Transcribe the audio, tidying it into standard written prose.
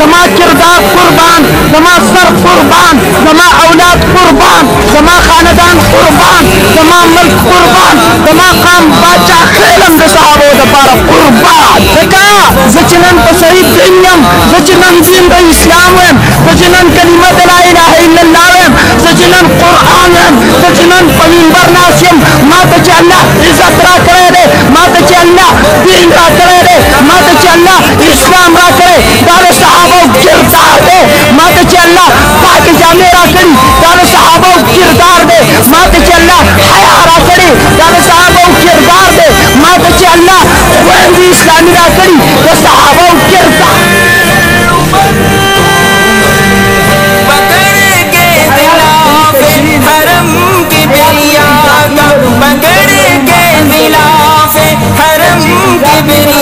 जमा किरदार कुर्बान, जमा सर कुर्बान, जमा औलाद कुर्बान, जमा खानदान कुर्बान, जमा मुल्क कुर्बान, जमा काम बाचा खेलम द सहाबो द पारा कुर्बान का जचनन तो शहीद दिनम जचनन दिन द इस्लाम जचनन कलिमत ला इलाहा इल्लल्लाह जचनन कुरान जचनन पैगंबर नासिम मात च अल्लाह इज्जत रा करे दे मात च अल्लाह दीन रा करे दे मात च अल्लाह इस्लाम रा करे दारे सहाबो किरदार दे मात च अल्लाह पाक जामे रा करी दारे सहाबो किरदार दे मात च अल्लाह हया रा करी दारे सहाबो किरदार दे मात च अल्लाह वही इस्लामी रा करी तो सहाबो किरदार पकड़ के दिलाफे हरम की